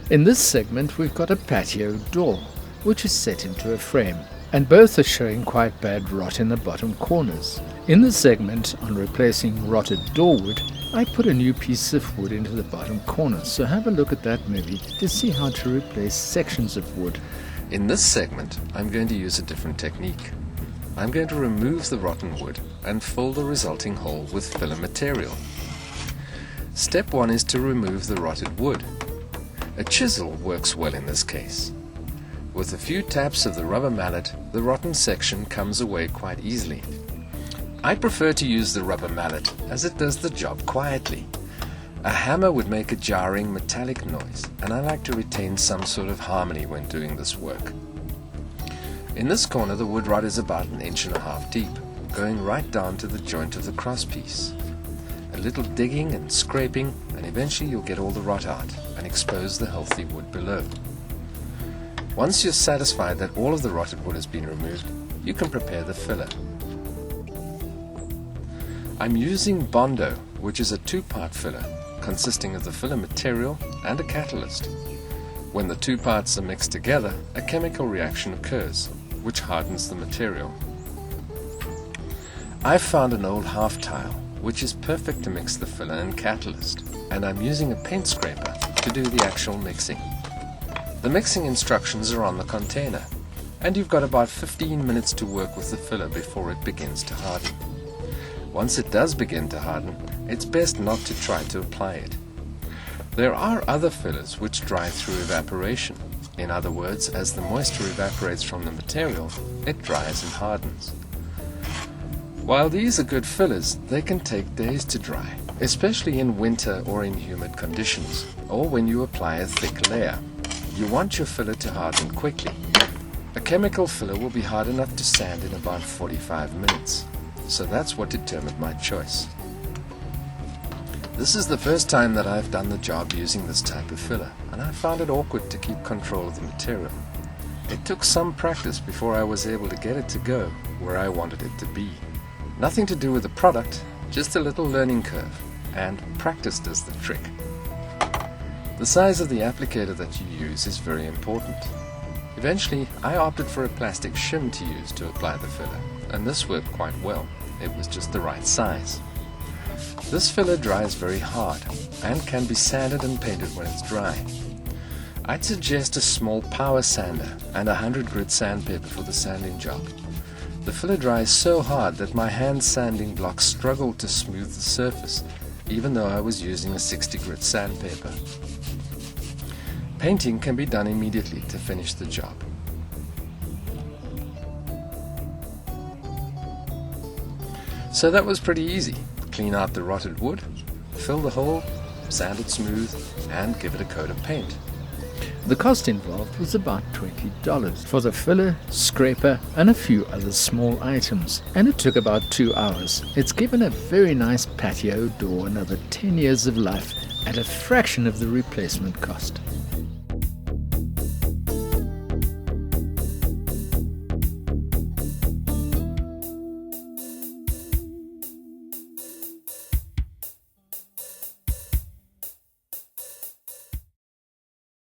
In this segment we've got a patio door, which is set into a frame, and both are showing quite bad rot in the bottom corners. In this segment on replacing rotted door wood, I put a new piece of wood into the bottom corner, so have a look at that maybe to see how to replace sections of wood. In this segment, I'm going to use a different technique. I'm going to remove the rotten wood and fill the resulting hole with filler material. Step 1 is to remove the rotted wood. A chisel works well in this case. With a few taps of the rubber mallet, the rotten section comes away quite easily. I prefer to use the rubber mallet as it does the job quietly. A hammer would make a jarring metallic noise, and I like to retain some sort of harmony when doing this work. In this corner the wood rod is about 1.5 inches deep, going right down to the joint of the crosspiece. A little digging and scraping, and eventually you'll get all the rot out and expose the healthy wood below. Once you're satisfied that all of the rotted wood has been removed, you can prepare the filler. I'm using Bondo, which is a 2-part filler, consisting of the filler material and a catalyst. When the 2 parts are mixed together, a chemical reaction occurs, which hardens the material. I've found an old half tile, which is perfect to mix the filler and catalyst, and I'm using a paint scraper to do the actual mixing. The mixing instructions are on the container, and you've got about 15 minutes to work with the filler before it begins to harden. Once it does begin to harden, it's best not to try to apply it. There are other fillers which dry through evaporation. In other words, as the moisture evaporates from the material, it dries and hardens. While these are good fillers, they can take days to dry, especially in winter or in humid conditions, or when you apply a thick layer. You want your filler to harden quickly. A chemical filler will be hard enough to sand in about 45 minutes, so that's what determined my choice. This is the first time that I've done the job using this type of filler, and I found it awkward to keep control of the material. It took some practice before I was able to get it to go where I wanted it to be. Nothing to do with the product, just a little learning curve, and practice does the trick. The size of the applicator that you use is very important. Eventually, I opted for a plastic shim to use to apply the filler, and this worked quite well. It was just the right size. This filler dries very hard and can be sanded and painted when it's dry. I'd suggest a small power sander and a 100 grit sandpaper for the sanding job. The filler dries so hard that my hand sanding block struggled to smooth the surface, even though I was using a 60 grit sandpaper. Painting can be done immediately to finish the job. So that was pretty easy. Clean out the rotted wood, fill the hole, sand it smooth, and give it a coat of paint. The cost involved was about $20 for the filler, scraper, and a few other small items, and it took about 2 hours. It's given a very nice patio door another 10 years of life at a fraction of the replacement cost.